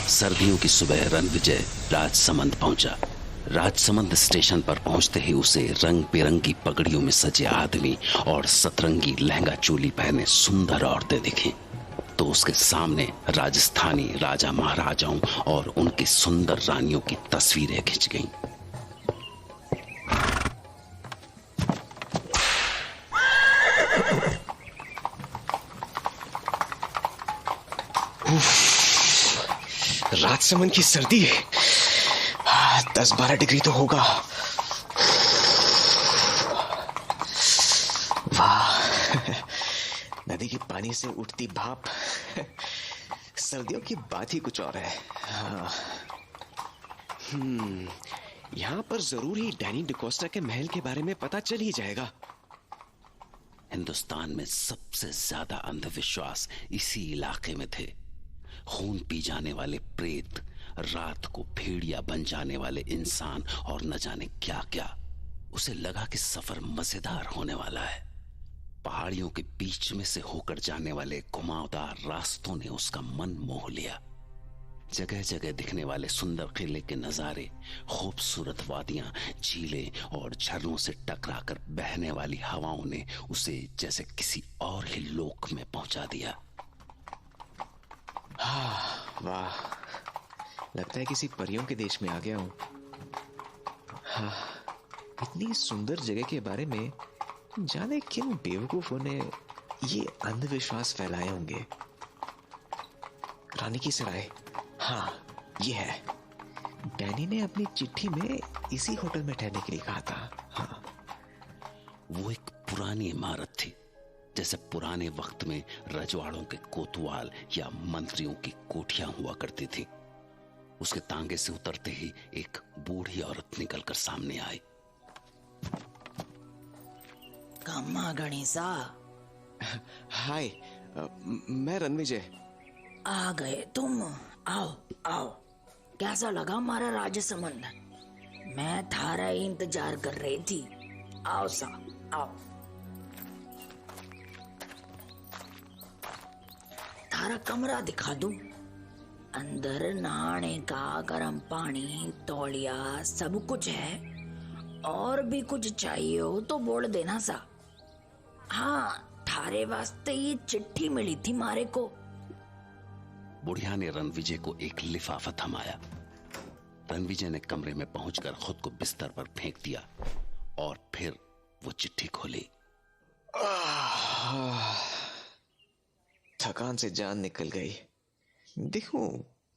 सर्दियों की सुबह रणविजय राजसमंद पहुंचा। राजसमंद स्टेशन पर पहुंचते ही उसे रंग बिरंगी पगड़ियों में सजे आदमी और सतरंगी लहंगा चोली पहने सुंदर औरतें दिखी। तो उसके सामने राजस्थानी राजा महाराजाओं और उनकी सुंदर रानियों की तस्वीरें खिंच गईं। राजसमंद की सर्दी 10-12 डिग्री तो होगा। वाह, नदी के पानी से उठती भाप सर्दियों की बात ही कुछ और है। यहाँ पर जरूर ही डैनी डिकोस्टा के महल के बारे में पता चल ही जाएगा। हिंदुस्तान में सबसे ज्यादा अंधविश्वास इसी इलाके में थे। खून पी जाने वाले प्रेत, रात को भेड़िया बन जाने वाले इंसान और न जाने क्या क्या। उसे लगा कि सफर मजेदार होने वाला है। पहाड़ियों के बीच में से होकर जाने वाले घुमावदार रास्तों ने उसका मन मोह लिया। जगह जगह दिखने वाले सुंदर किले के नजारे, खूबसूरत वादियां, झीलें और झरनों से टकराकर बहने वाली हवाओं ने उसे जैसे किसी और ही लोक में पहुंचा दिया। वाह, लगता है किसी परियों के देश में आ गया हूं। इतनी सुंदर जगह के बारे में जाने किन बेवकूफों ने ये अंधविश्वास फैलाए होंगे। रानी की सराय, हाँ ये है। डैनी ने अपनी चिट्ठी में इसी होटल में ठहरने के लिए कहा था। हाँ, वो एक पुरानी इमारत थी, जैसे पुराने वक्त में रजवाड़ों के कोतवाल या मंत्रियों की कोठियां हुआ करती थी। उसके तांगे से उतरते ही एक बूढ़ी औरत निकलकर सामने आई। कम्मा गणेशा। हाय, मैं रणविजय। आ गए तुम? आओ आओ। कैसा लगा हमारा राजसमंद? मैं थारा इंतजार कर रही थी। आओ सा, आओ। थारा कमरा दिखा दूं? अंदर नहाने का गर्म पानी, तौलिया, सब कुछ है। और भी कुछ चाहिए हो तो बोल देना सा। हाँ, थारे वास्ते ये चिट्ठी मिली थी मारे को। बुढ़िया ने रणविजय को एक लिफाफा थमाया। रणविजय ने कमरे में पहुंचकर खुद को बिस्तर पर फेंक दिया और फिर वो चिट्ठी खोली। थकान से जान निकल गई। देखूं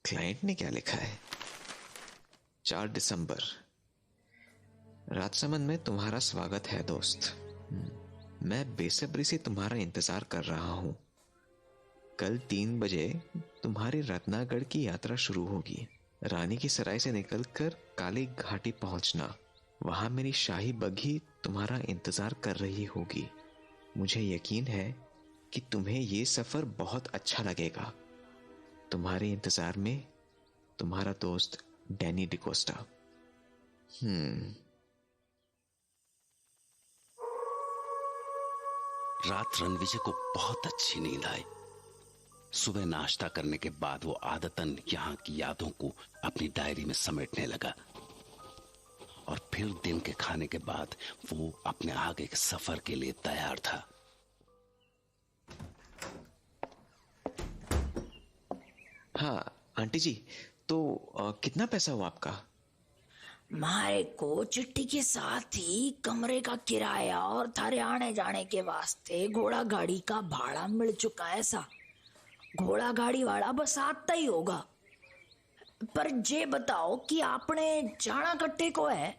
क्लाइंट ने क्या लिखा है। 4 दिसंबर। राजसमंद में तुम्हारा स्वागत है दोस्त। मैं बेसब्री से तुम्हारा इंतजार कर रहा हूं। कल 3 बजे तुम्हारी रत्नागढ़ की यात्रा शुरू होगी। रानी की सराय से निकलकर काली घाटी पहुंचना। वहां मेरी शाही बग्घी तुम्हारा इंतजार कर रही होगी। मुझे यकीन है कि तुम्हें ये सफर बहुत अच्छा लगेगा। तुम्हारे इंतजार में तुम्हारा दोस्त डैनी डिकोस्टा। रात रणविजय को बहुत अच्छी नींद आई। सुबह नाश्ता करने के बाद वो आदतन यहाँ की यादों को अपनी डायरी में समेटने लगा और फिर दिन के खाने के बाद वो अपने आगे के सफर के लिए तैयार था। हाँ आंटी जी, तो कितना पैसा हुआ आपका? मारे को चिट्ठी के साथ ही कमरे का किराया और थारे आने जाने के वास्ते घोड़ा गाड़ी का भाड़ा मिल चुका है सा। घोड़ा गाड़ी वाला बस आता ही होगा। पर ये बताओ कि आपने जाना कट्टे को है?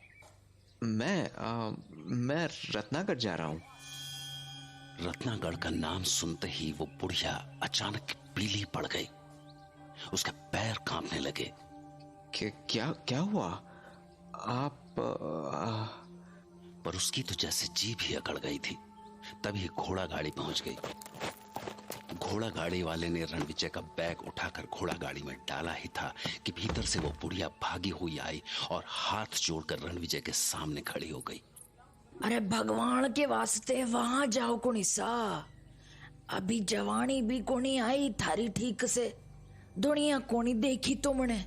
मैं रत्नागढ़ जा रहा हूँ। रत्नागढ़ का नाम सुनते ही वो बुढ़िया अचानक पीली पड़ गई। उसके पैर कांपने लगे। क्या हुआ? आप पर उसकी तो जैसे जीभ ही अकड़ गई थी। तभी घोड़ा गाड़ी पहुंच गई। घोड़ा गाड़ी वाले ने रणविजय का बैग उठाकर घोड़ा गाड़ी में डाला ही था कि भीतर से वो बुढ़िया भागी हुई आई और हाथ जोड़कर रणविजय के सामने खड़ी हो गई। अरे भगवान के वास्ते वहां जाओ कुणी सा। अभी जवानी भी कोनी आई थारी ठीक से। दुनिया को नहीं देखी तुमने?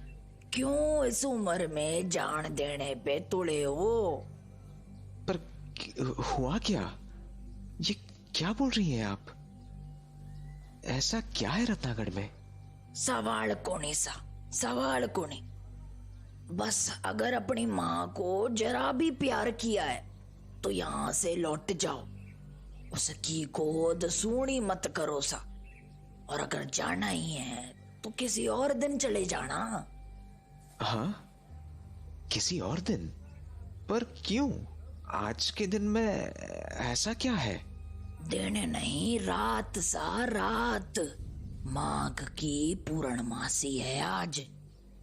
क्यों इस उम्र में जान देने पे तुले हो? पर हुआ क्या? ये क्या बोल रही हैं आप? ऐसा क्या है रत्नागढ़ में? सवाल को नहीं सा, सवाल को नहीं। बस अगर अपनी माँ को जरा भी प्यार किया है तो यहाँ से लौट जाओ, उसकी गोद सूनी मत करो सा। और अगर जाना ही है तो किसी और दिन चले जाना। हाँ, किसी और दिन? पर क्यों? आज के दिन में ऐसा क्या है? दिन नहीं, रात सा, रात। माघ की पूर्णमासी है आज।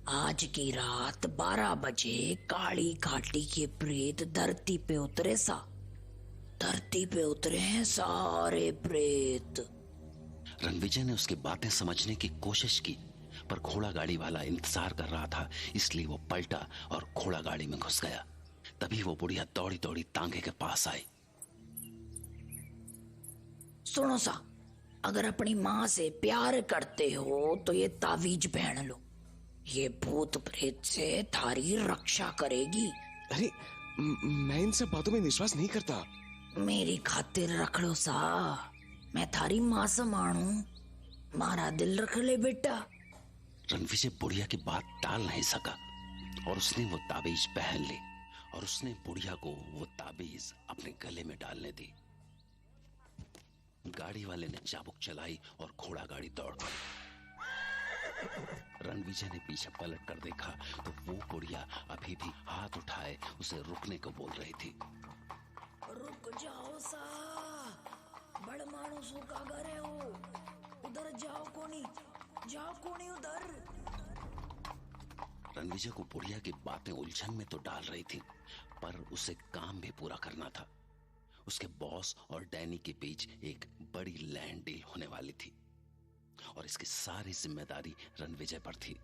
आज की रात 12 बजे काली घाटी के प्रेत धरती पे उतरे सा। धरती पे उतरे हैं सारे प्रेत। रणविजय ने उसकी बातें समझने की कोशिश की, पर घोड़ा गाड़ी वाला इंतजार कर रहा था, इसलिए वो पलटा और घोड़ा गाड़ी में घुस गया। तभी वो बुढ़िया दौड़ी दौड़ी तांगे के पास आई। सुनो सा, अगर अपनी माँ से प्यार करते हो तो ये तावीज पहन लो। ये भूत प्रेत से थारी रक्षा करेगी। अरे मैं इन सब बातों में विश्वास नहीं करता। मेरी खातिर रख लो सा, मैं थारी माँ समान हूँ। मारा दिल रख ले बेटा। रणविजय बुढ़िया की बात टाल नहीं सका और उसने वो ताबीज पहन ली और उसने बुढ़िया को वो ताबीज अपने गले में डालने दी। गाड़ी वाले ने चाबुक चलाई और घोड़ा गाड़ी दौड़ गई। रणविजय ने पीछे पलट कर देखा तो वो बुढ़िया अभी भी हाथ उठाए उसे रुकने को बोल रही थी। रुक जाओ सा, बड़ मानुसों का घर है वो। उधर जाओ कोनी, जाओ कोनी उधर। रणविजय को बुढ़िया की बातें उलझन में तो डाल रही थी, पर उसे काम भी पूरा करना था। उसके बॉस और डैनी के बीच एक बड़ी लैंड डील होने वाली थी और इसकी सारी जिम्मेदारी रणविजय पर थी,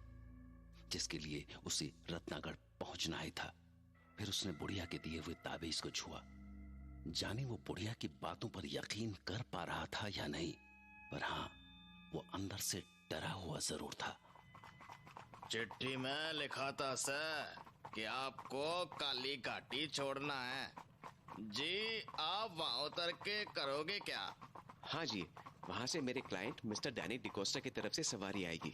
जिसके लिए उसे रत्नागढ़ पहुंचना ही था। फिर उसने बुढ़िया के दिए हुए ताबीज को छुआ। जाने वो बुढ़िया की बातों पर यकीन कर पा रहा था या नहीं, पर हाँ, वो अंदर से डरा हुआ जरूर था। चिट्ठी में लिखा था सर कि आपको काली घाटी छोड़ना है। जी, आप वहां उतर के करोगे क्या? हाँ जी, वहाँ से मेरे क्लाइंट मिस्टर डैनी डिकोस्टा की तरफ से सवारी आएगी।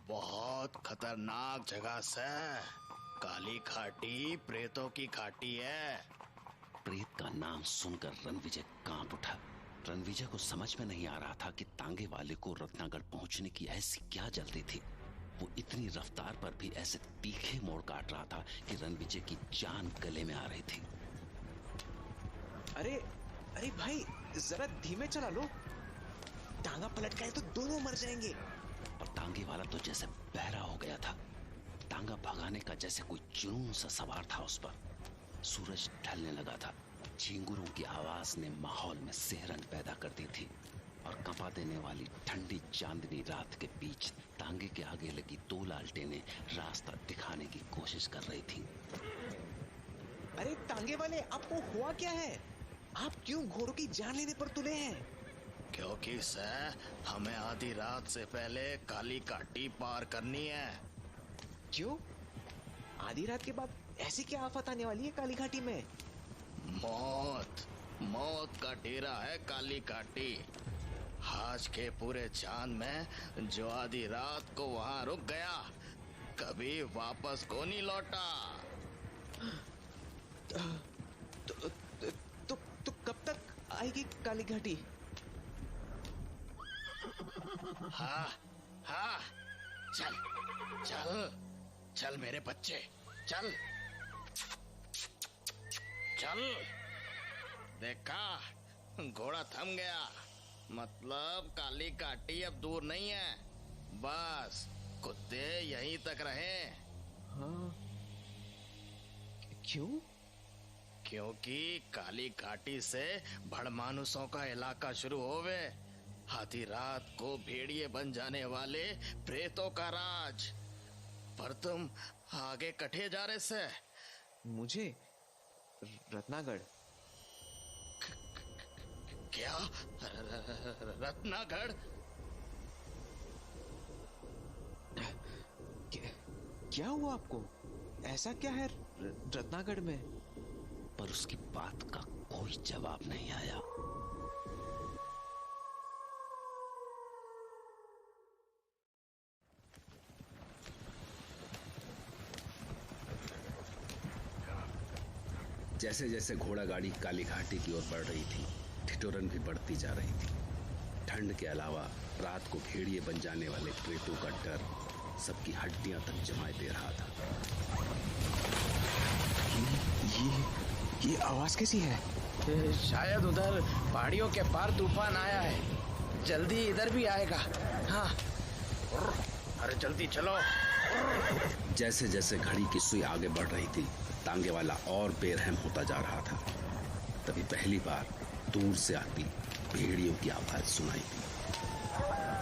बहुत खतरनाक जगह सर। काली घाटी प्रेतों की घाटी है। प्रेत का नाम सुनकर रणविजय कांप उठा। रणविजय को समझ में नहीं आ रहा था कि तांगे वाले को रत्नागढ़ पहुंचने की ऐसी क्या जल्दी थी। वो इतनी रफ्तार पर भी ऐसे तीखे मोड़ काट रहा था कि रणविजय की जान गले में आ रही थी। अरे अरे भाई, जरा धीमे चला लो। टांगा पलट गए तो दोनों मर जाएंगे। और तांगे वाला तो जैसे बहरा हो गया था। तांगा भगाने का जैसे कोई जुनून सा सवार था उस पर। सूरज ढलने लगा था। झींगुरों की आवाज ने माहौल में सिहरन पैदा कर दी थी और कंपा देने वाली ठंडी चांदनी रात के बीच तांगे के आगे लगी 2 लालटेनें रास्ता दिखाने की कोशिश कर रही थी। अरे तांगे वाले, आपको हुआ क्या है? आप क्यों घोड़ों की जान लेने पर तुले हैं? क्योंकि सर, हमें आधी रात से पहले काली घाटी पार करनी है। क्यों? आधी रात के बाद ऐसी क्या आफत आने वाली है काली घाटी में? मौत का डेरा है काली घाटी। आज के पूरे चांद में जो आधी रात को वहां रुक गया, कभी वापस को नहीं लौटा। तो कब तक आएगी काली घाटी? हाँ हाँ, चल चल चल मेरे बच्चे, चल चल। देखा, घोड़ा थम गया। मतलब काली घाटी अब दूर नहीं है। बस कुत्ते यहीं तक रहे। हाँ, क्यों? क्योंकि काली घाटी से भड़मानुसों का इलाका शुरू होवे। आधी रात को भेड़िए बन जाने वाले प्रेतों का राज। पर तुम आगे कटे जा रहे से। मुझे रत्नागढ़? क्या? रत्नागढ़? क्या हुआ आपको? ऐसा क्या है रत्नागढ़ में? पर उसकी बात का कोई जवाब नहीं आया। जैसे जैसे घोड़ा गाड़ी काली घाटी की ओर बढ़ रही थी, ठिठुरन भी बढ़ती जा रही थी। ठंड के अलावा रात को भेड़िए बन जाने वाले प्रेतों का डर सबकी हड्डियां तक जमाए दे रहा था। ये आवाज कैसी है? शायद उधर पहाड़ियों के पार तूफान आया है, जल्दी इधर भी आएगा। हाँ, अरे जल्दी चलो। जैसे जैसे घड़ी की सुई आगे बढ़ रही थी, तांगे वाला और बेरहम होता जा रहा था। तभी पहली बार दूर से आती भेड़ियों की आवाज सुनाई दी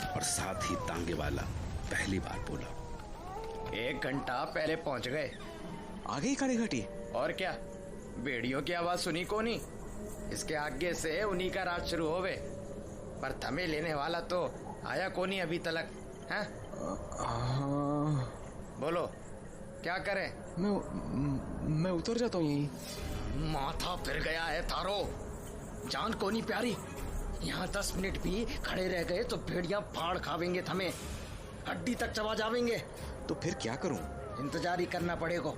और साथ ही तांगे वाला पहली बार बोला, 1 घंटा पहले पहुंच गए। आ गई काली घाटी? और क्या, भेड़ियों की आवाज सुनी कोनी, इसके आगे से उन्हीं का राज शुरू होवे। पर थमे लेने वाला तो आया कोनी अभी तलक। हैं? बोलो क्या करें? मैं उतर जाता हूँ यहीं। माथा फिर गया है थारो, जान कोनी प्यारी। यहाँ 10 मिनट भी खड़े रह गए तो भेड़िया फाड़ खावेंगे, थमे हड्डी तक चबा जावेंगे। तो फिर क्या करूं? इंतजार ही करना पड़ेगा,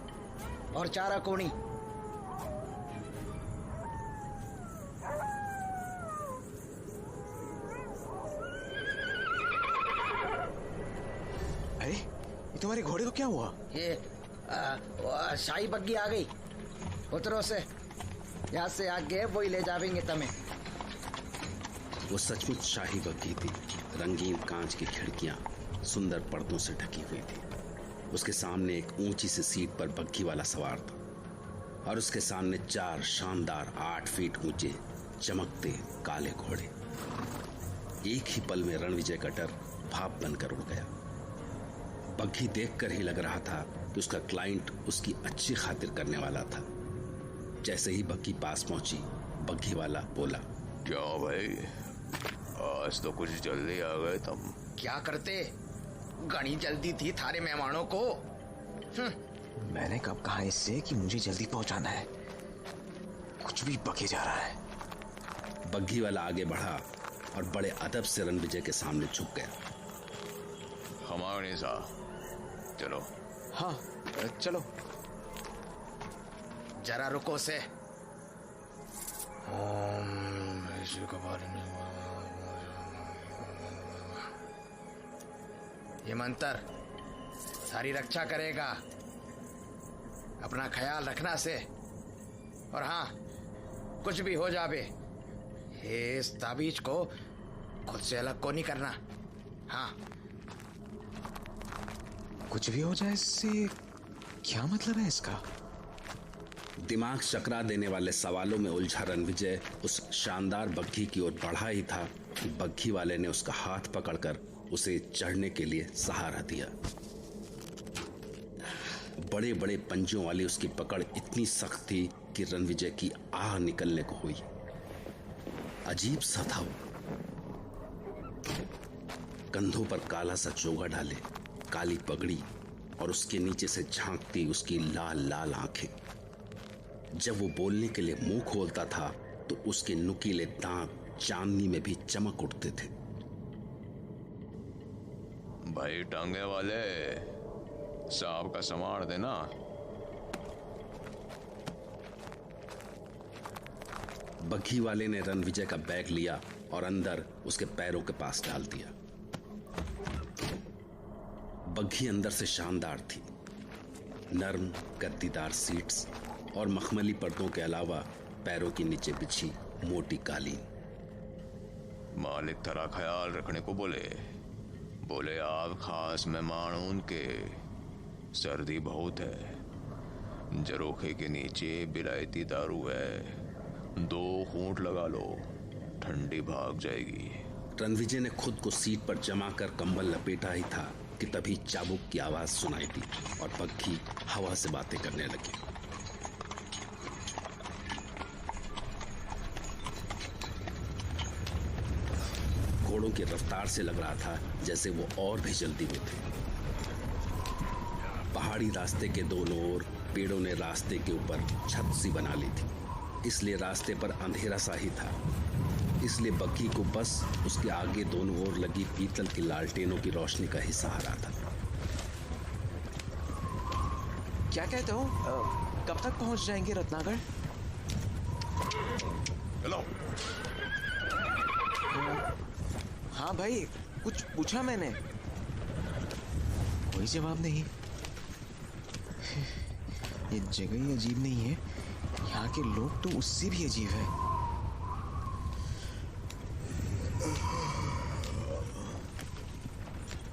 और चारा कोनी। अरे ये तुम्हारे घोड़े को क्या हुआ? ये शाही बग्गी आ गई। उतरो से, यहाँ से आगे वो ही ले जावेंगे तमें। वो सचमुच शाही बग्गी थी। रंगीन कांच की खिड़कियां सुंदर पर्दों से ढकी हुई थी। उसके सामने एक ऊंची सी सीट पर बग्घी वाला सवार था और उसके सामने 4 शानदार 8 फीट ऊंचे चमकते काले घोड़े। एक ही पल में रणविजय का डर भाप बनकर उड़ गया। बग्घी देखकर ही लग रहा था कि उसका क्लाइंट उसकी अच्छी खातिर करने वाला था। जैसे ही बग्घी पास पहुंची, बग्घी वाला बोला, क्या भाई, आज तो कुछ जल्दी आ गए तुम। क्या करते, घनी जल्दी थी थारे मेहमानों को। मैंने कब कहा इससे कि मुझे जल्दी पहुंचाना है? कुछ भी बके जा रहा है। बग्घी वाला आगे बढ़ा और बड़े अदब से रणविजय के सामने झुक गया। हमारे सा चलो। हाँ चलो। जरा रुको से। ये मंत्र सारी रक्षा करेगा, अपना ख्याल रखना से। और हाँ, कुछ भी हो जावे, इस ताबीज को खुद से अलग को नहीं करना। हाँ, कुछ भी हो जाए इससे क्या मतलब है इसका? दिमाग चकरा देने वाले सवालों में उलझा रणविजय उस शानदार बग्घी की ओर बढ़ा ही था कि बग्घी वाले ने उसका हाथ पकड़कर उसे चढ़ने के लिए सहारा दिया। बड़े बड़े पंजों वाली उसकी पकड़ इतनी सख्त थी कि रणविजय की आह निकलने को हुई। अजीब सा था वो। कंधों पर काला सा चोगा डाले, काली पगड़ी और उसके नीचे से झांकती उसकी लाल लाल आंखें। जब वो बोलने के लिए मुंह खोलता था तो उसके नुकीले दांत चांदनी में भी चमक उठते थे। भाई टांगे वाले, साहब का संभाल देना। बग्घी वाले ने रणविजय का बैग लिया और अंदर उसके पैरों के पास डाल दिया। बग्घी अंदर से शानदार थी। नर्म गद्दीदार सीट्स और मखमली पर्दों के अलावा पैरों के नीचे बिछी मोटी कालीन। मालिक थोड़ा ख्याल रखने को बोले आप खास मेहमान उनके। सर्दी बहुत है, जरोखे के नीचे बिलायती दारू है, 2 घूंट लगा लो, ठंडी भाग जाएगी। रणविजय ने खुद को सीट पर जमा कर कंबल लपेटा ही था कि तभी चाबुक की आवाज सुनाई दी और बग्घी हवा से बातें करने लगी। घोड़ों की रफ्तार से लग रहा था जैसे वो और भी जल्दी में थे। पहाड़ी रास्ते के दोनों ओर पेड़ों ने रास्ते के ऊपर छत सी बना ली थी, इसलिए रास्ते पर अंधेरा सा ही था। इसलिए बग्घी को बस उसके आगे दोनों ओर लगी पीतल की लालटेनों की रोशनी का ही सहारा था। क्या कहते हो, कब तक पहुंच जाएंगे रत्नागढ़? चलो। हाँ भाई, कुछ पूछा मैंने, कोई जवाब नहीं। ये जगह ही अजीब नहीं है, यहाँ के लोग तो उससे भी अजीब है।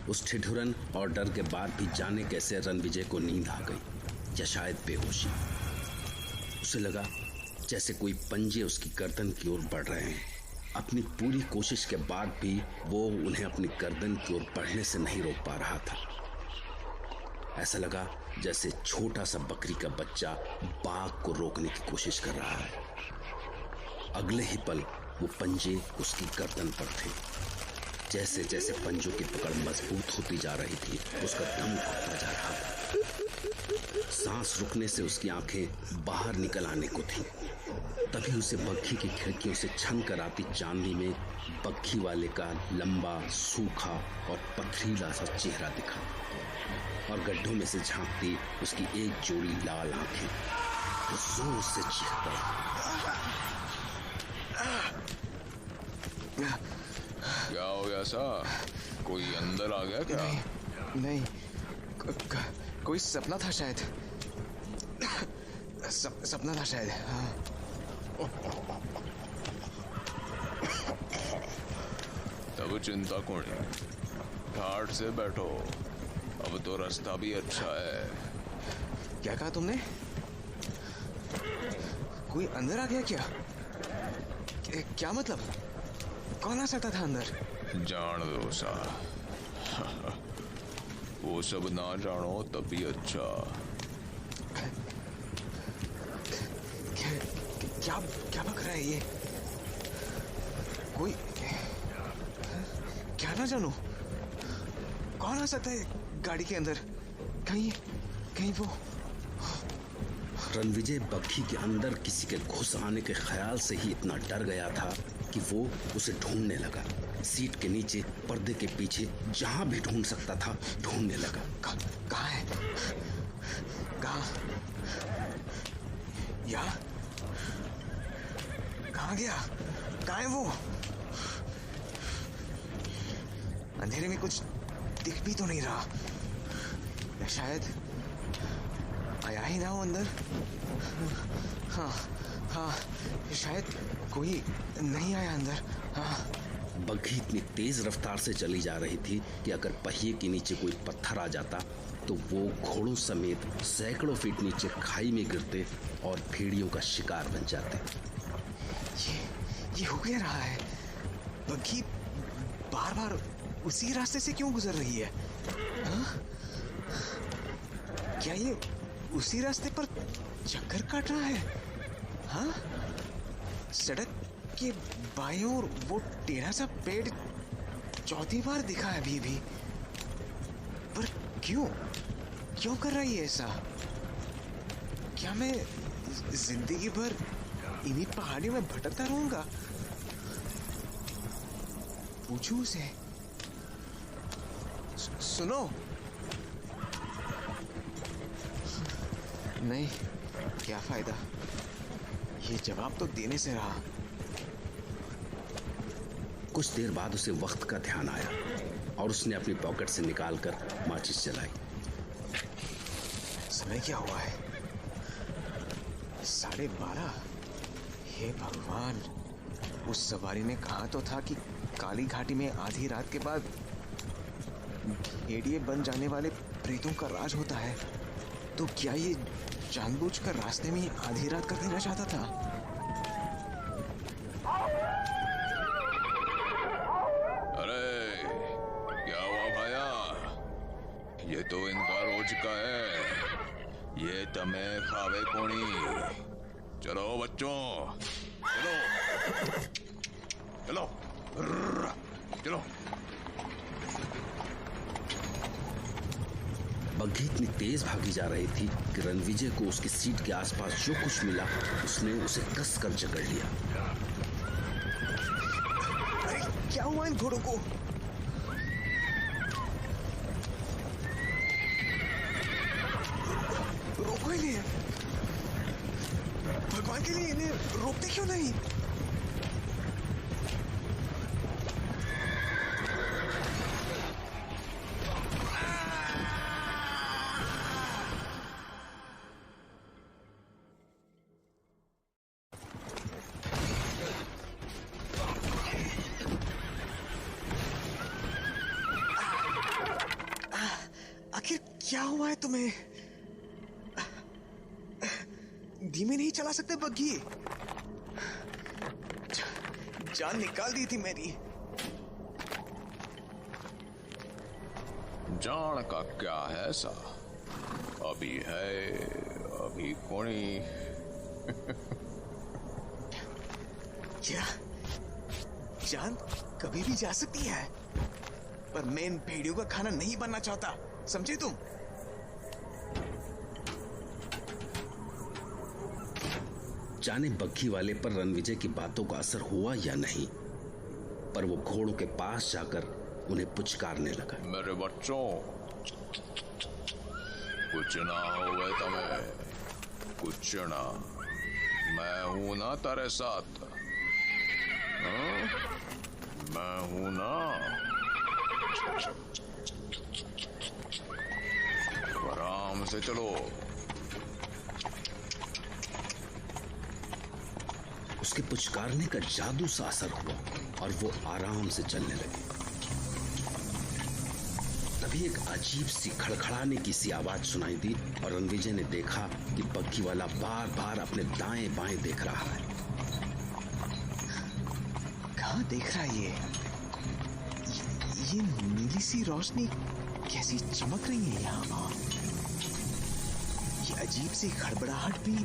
उस ठिठुरन और डर के बाद भी जाने कैसे रणविजय को नींद आ गई, या शायद बेहोशी। उसे लगा जैसे कोई पंजे उसकी गर्दन की ओर बढ़ रहे हैं। अपनी पूरी कोशिश के बाद भी वो उन्हें अपनी गर्दन की ओर बढ़ने से नहीं रोक पा रहा था। ऐसा लगा जैसे छोटा सा बकरी का बच्चा बाघ को रोकने की कोशिश कर रहा है। अगले ही पल वो पंजे उसकी गर्दन पर थे। जैसे जैसे पंजों की पकड़ मजबूत होती जा रही थी, उसका दम घुटता जा रहा था। सांस रुकने से उसकी आंखें बाहर निकल आने को थीं। तभी उसे बग्घी की खिड़कियों से छन कर आती चांदनी में बग्घी वाले का लंबा, सूखा और पथरीला सा चेहरा दिखा, और गड्ढों में से झांकती उसकी एक जोड़ी लाल आंखें। वो जोर से चीख पड़ा। क्या हो गया सा? कोई अंदर आ गया क्या? नहीं, कोई सपना था शायद। सपना था शायद। हाँ। तब चिंता कौन है, ठाठ से बैठो, अब तो रास्ता भी अच्छा है। क्या कहा तुमने? कोई अंदर आ गया क्या? क्या मतलब? कौन आ सकता था अंदर? जान दो सा। वो सब ना जानो तब भी अच्छा। क्या क्या बक रहा है ये? कोई क्या ना जानू, कौन आ सकता है गाड़ी के अंदर? कहीं वो रणविजय बग्घी के अंदर किसी के घुस आने के ख्याल से ही इतना डर गया था कि वो उसे ढूंढने लगा। सीट के नीचे, पर्दे के पीछे, जहां भी ढूंढ सकता था ढूंढने लगा। कहाँ है? कहाँ गया? कहाँ है वो? अंधेरे में कुछ दिख भी तो नहीं रहा। या शायद आया ही ना हो अंदर। हाँ, शायद कोई नहीं आया अंदर। हाँ। बग्घी इतनी तेज रफ्तार से चली जा रही थी कि अगर पहिए के नीचे कोई पत्थर आ जाता तो वो घोड़ों समेत सैकड़ों फीट नीचे खाई में गिरते और भेड़ियों का शिकार बन जाते। ये हो क्या रहा है? बग्घी बार बार उसी रास्ते से क्यों गुजर रही है? हाँ? क्या ये उसी रास्ते पर चक्कर काट रहा है? हाँ? सड़क के बाईं ओर वो टेढ़ा सा पेड़ चौथी बार दिखा है अभी भी, पर क्यों कर रही है ऐसा? क्या मैं जिंदगी भर इन्हीं पहाड़ियों में भटकता रहूंगा? पूछूं उसे। सुनो। नहीं, क्या फायदा, ये जवाब तो देने से रहा। कुछ देर बाद उसे वक्त का ध्यान आया और उसने अपनी पॉकेट से निकालकर माचिस जलाई। समय क्या हुआ है? 12:30। हे भगवान, उस सवारी ने कहा तो था कि काली घाटी में आधी रात के बाद भेड़िए बन जाने वाले प्रेतों का राज होता है। तो क्या ये जानबूझकर रास्ते में आधी रात कर देना चाहता था? अरे क्या हुआ भाया? ये तो इनका रोज का है, ये तमें खावे कोनी। चलो बच्चों, चलो चलो। बग्घी इतनी तेज भागी जा रही थी कि रणविजय को उसकी सीट के आसपास जो कुछ मिला उसने उसे कस कर जकड़ लिया। अरे क्या हुआ इन घोड़ों को? रोको इन्हें, भगवान के लिए इन्हें रोकते क्यों नहीं? आखिर क्या हुआ है तुम्हें? धीमे नहीं चला सकते बग्घी? जान निकाल दी थी मेरी। जान का क्या है सा, अभी है अभी कोनी। क्या जान कभी भी जा सकती है, पर मैं इन भेड़ियों का खाना नहीं बनना चाहता, समझे तुम? जाने बग्घी वाले पर रणविजय की बातों का असर हुआ या नहीं, पर वो घोड़ों के पास जाकर उन्हें पुचकारने लगा। मेरे बच्चों, कुछ ना होवे तमें, कुछ ना, मैं हूं ना तेरे साथ। हाँ? मैं हूं ना। आराम से चलो। उसके पुचकारने का जादू सा असर हुआ और वो आराम से चलने लगे। तभी एक अजीब सी खड़खड़ाने की सी आवाज सुनाई दी और रणविजय ने देखा कि बग्घी वाला बार बार अपने दाएं बाएं देख रहा है। कहाँ देख रहा है ये नीली सी रोशनी कैसी चमक रही है यहाँ वहाँ? ये अजीब सी खड़बड़ाहट भी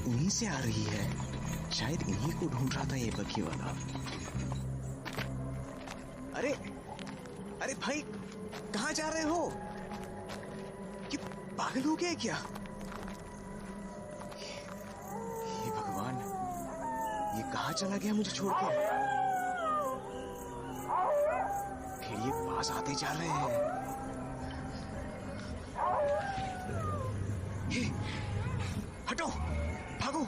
उन्हीं से आ रही है। शायद इन्हीं को ढूंढ रहा था ये बग्घी वाला। अरे अरे भाई, कहाँ जा रहे हो? कि पागल हो गए क्या? हे भगवान, ये कहाँ चला गया मुझे छोड़कर? फिर ये पास आते जा रहे हैं। हे, हटो, भागो,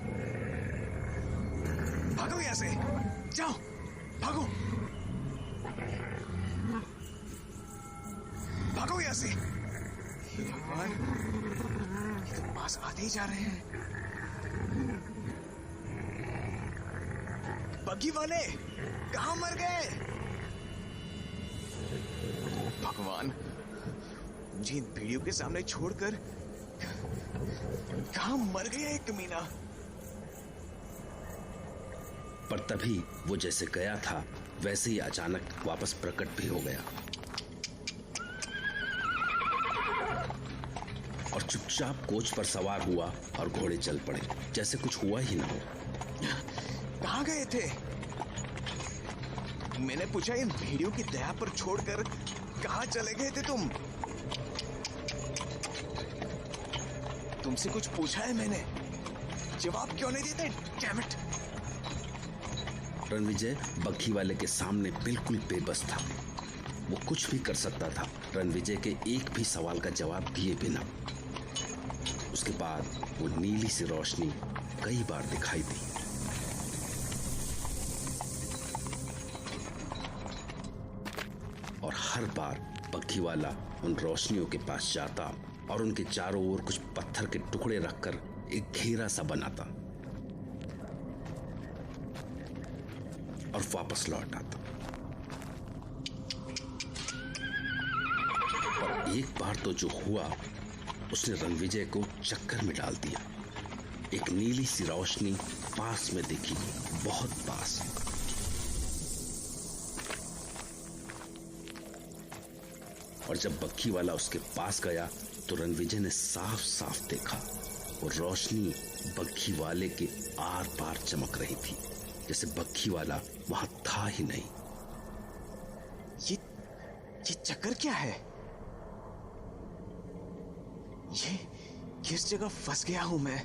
भागो यहाँ से, जाओ, भागो, भागो यहाँ से। हे भगवान, ये तो पास आते ही जा रहे हैं। बग्घी वाले कहाँ मर गए? भगवान, मुझे इन भेड़ियों के सामने छोड़कर कहाँ मर गया एक कमीना? पर तभी वो जैसे गया था वैसे ही अचानक वापस प्रकट भी हो गया और चुपचाप कोच पर सवार हुआ और घोड़े चल पड़े जैसे कुछ हुआ ही ना हो। कहाँ गए थे? मैंने पूछा, इन भेड़ियों की दया पर छोड़कर कहाँ चले गए थे तुम? तुमसे कुछ पूछा है मैंने, जवाब क्यों नहीं देते? Damn it! रणविजय बग्घी वाले के सामने बिल्कुल बेबस था। वो कुछ भी कर सकता था रणविजय के एक भी सवाल का जवाब दिए बिना। उसके बाद वो नीली सी रोशनी कई बार दिखाई दी और हर बार बग्घी वाला उन रोशनियों के पास जाता और उनके चारों ओर कुछ पत्थर के टुकड़े रखकर एक घेरा सा बनाता और वापस लौट आता। और एक बार तो जो हुआ, उसने रणविजय को चक्कर में डाल दिया। एक नीली सी रोशनी पास में दिखी, बहुत पास। और जब बग्घी वाला उसके पास गया तो रणविजय ने साफ साफ देखा वो रोशनी बग्घी वाले के आर पार चमक रही थी, जैसे बग्घी वाला वहां था ही नहीं। ये चक्कर क्या है? ये किस जगह फंस गया हूं मैं?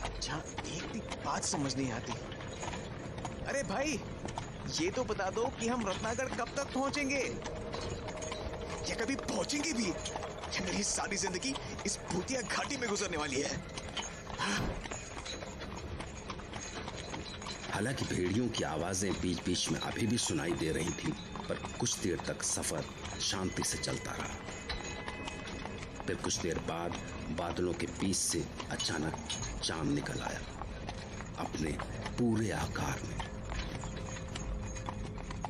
अच्छा, एक भी बात समझ नहीं आती। अरे भाई, ये तो बता दो कि हम रत्नागढ़ कब तक पहुंचेंगे, या कभी पहुंचेंगे भी? कि मेरी सारी जिंदगी इस भूतिया घाटी में गुजरने वाली है। हालांकि भेड़ियों की आवाजें बीच बीच में अभी भी सुनाई दे रही थी, पर कुछ देर तक सफर शांति से चलता रहा। फिर कुछ देर बाद बादलों के बीच से अचानक चांद निकल आया, अपने पूरे आकार में।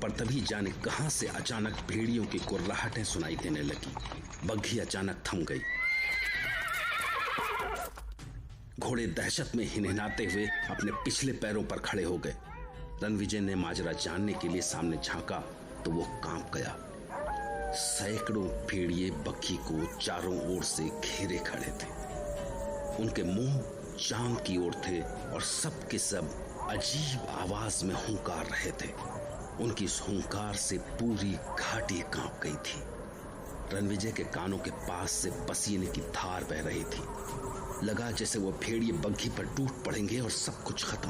पर तभी जाने कहां से अचानक भेड़ियों की कुर्राहटें सुनाई देने लगी। बग्घी अचानक थम गई। घोड़े दहशत में हिनहिनाते हुए अपने पिछले पैरों पर खड़े हो गए। रणविजय ने माजरा जानने के लिए सामने झांका तो वो कांप गया। सैकड़ों भेड़िए बग्घी को चारों ओर से घेरे खड़े थे। उनके मुंह चांद की ओर थे और सब के सब अजीब आवाज में हुंकार रहे थे। उनकी इस हुंकार से पूरी घाटी कांप गई थी। रणविजय के कानों के पास से पसीने की धार बह रही थी। लगा जैसे वो भेड़िए बग्घी पर टूट पड़ेंगे और सब कुछ खत्म।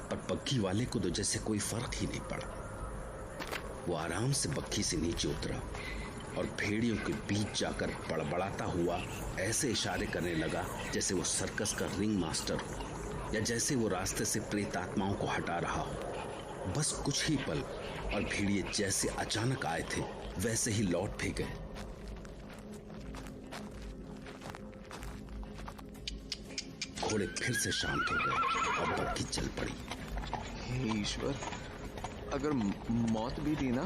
पर बग्घी वाले को तो जैसे कोई फर्क ही नहीं पड़ा। वो आराम से बग्घी से नीचे उतरा और भेड़ियों के बीच जाकर बड़बड़ाता हुआ ऐसे इशारे करने लगा जैसे वो सर्कस का रिंग मास्टर हो, या जैसे वो रास्ते से प्रेत आत्माओं को हटा रहा हो। बस कुछ ही पल और भेड़िए जैसे अचानक आए थे वैसे ही लौट भी गए। घोड़े फिर से शांत हो गए और बग्घी चल पड़ी। हे ईश्वर, अगर मौत भी दी ना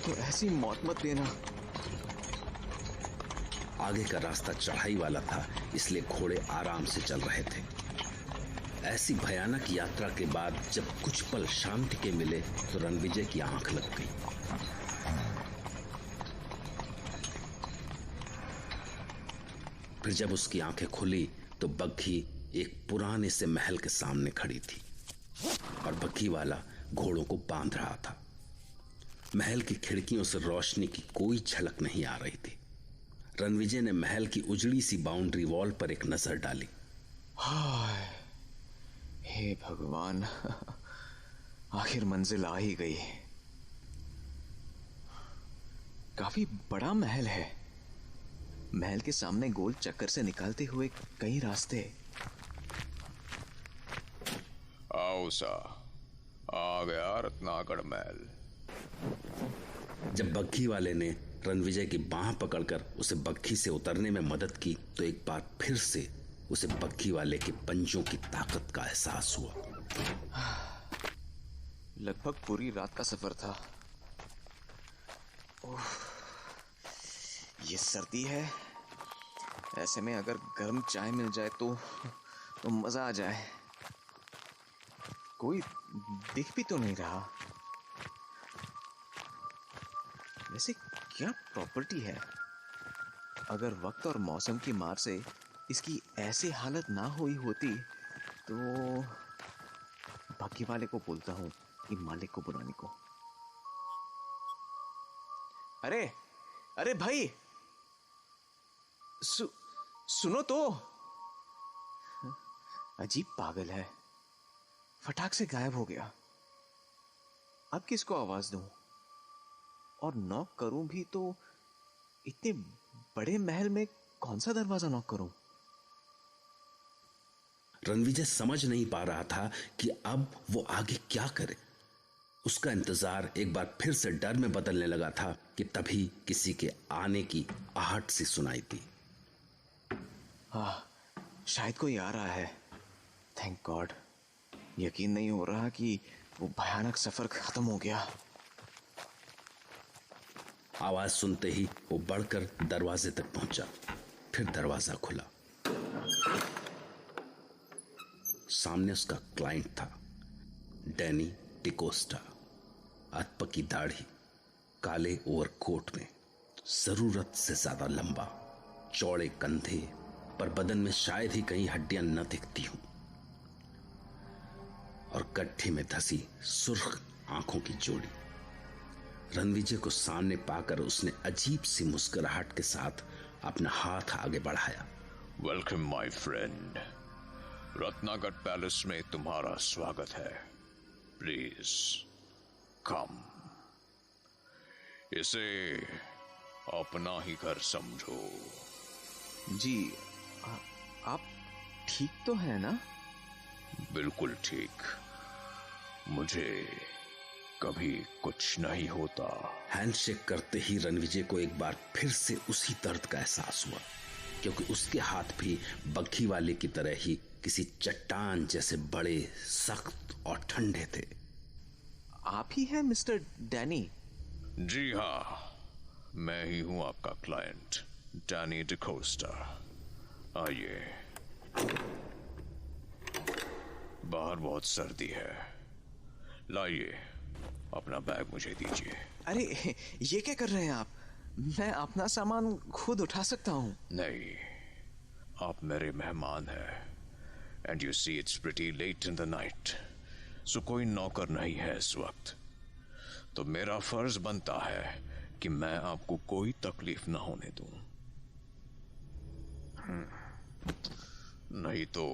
तो ऐसी मौत मत देना। आगे का रास्ता चढ़ाई वाला था, इसलिए घोड़े आराम से चल रहे थे। ऐसी भयानक यात्रा के बाद जब कुछ पल शांति के मिले तो रणविजय की आंख लग गई। फिर जब उसकी आंखें खुली तो बग्घी एक पुराने से महल के सामने खड़ी थी और बग्घी वाला घोड़ों को बांध रहा था। महल की खिड़कियों से रोशनी की कोई झलक नहीं आ रही थी। रणविजय ने महल की उजड़ी सी बाउंड्री वॉल पर एक नजर डाली। हाय, हे भगवान, आखिर मंजिल आ ही गई। काफी बड़ा महल है। महल के सामने गोल चक्कर से निकालते हुए कई रास्ते। आओ सा, आ गया रत्नागढ़ महल। जब बग्घी वाले ने रणविजय की बांह पकड़कर उसे बग्घी से उतरने में मदद की तो एक बार फिर से उसे बग्घी वाले के पंजों की ताकत का एहसास हुआ। लगभग पूरी रात का सफर था। ये सर्दी है, ऐसे में अगर गर्म चाय मिल जाए तो मजा आ जाए। कोई दिख भी तो नहीं रहा। वैसे क्या प्रॉपर्टी है? अगर वक्त और मौसम की मार से इसकी ऐसी हालत ना हुई होती तो बग्घी वाले को बोलता हूं कि मालिक को बुलाने को। अरे भाई, सुनो तो। अजीब पागल है, फटाक से गायब हो गया। अब किसको आवाज दूं और नॉक करूं भी तो इतने बड़े महल में कौन सा दरवाजा नॉक करूं? रणविजय समझ नहीं पा रहा था कि अब वो आगे क्या करे। उसका इंतजार एक बार फिर से डर में बदलने लगा था कि तभी किसी के आने की आहट सी सुनाई दी। शायद कोई आ रहा है। Thank God. यकीन नहीं हो रहा कि वो भयानक सफर खत्म हो गया। आवाज सुनते ही वो बढ़कर दरवाजे तक पहुंचा। फिर दरवाजा खुला। सामने उसका क्लाइंट था, डैनी डिकोस्टा। अधपकी दाढ़ी, काले ओवरकोट में, जरूरत से ज्यादा लंबा, चौड़े कंधे, पर बदन में शायद ही कहीं हड्डियां न दिखती हूं, और गड्ढे में धसी सुर्ख आंखों की जोड़ी। रणविजय को सामने पाकर उसने अजीब सी मुस्कुराहट के साथ अपना हाथ आगे बढ़ाया। Welcome my friend, Ratnagarh palace में तुम्हारा स्वागत है। Please come. इसे अपना ही घर समझो। जी, आप ठीक तो है ना? बिल्कुल ठीक। मुझे कभी कुछ नहीं होता। हैंडशेक करते ही रणविजय को एक बार फिर से उसी दर्द का एहसास हुआ, क्योंकि उसके हाथ भी बग्घी वाले की तरह ही किसी चट्टान जैसे बड़े, सख्त और ठंडे थे। आप ही हैं मिस्टर डैनी? जी हाँ, मैं ही हूं आपका क्लाइंट, डैनी डिकोस्टा। आइए। बाहर बहुत सर्दी है। लाइए, अपना बैग मुझे दीजिए। अरे ये क्या कर रहे हैं आप? मैं अपना सामान खुद उठा सकता हूं। नहीं, आप मेरे मेहमान हैं। And you see it's pretty late in the night, so कोई नौकर नहीं है इस वक्त, तो मेरा फर्ज बनता है कि मैं आपको कोई तकलीफ ना होने दूं। नहीं तो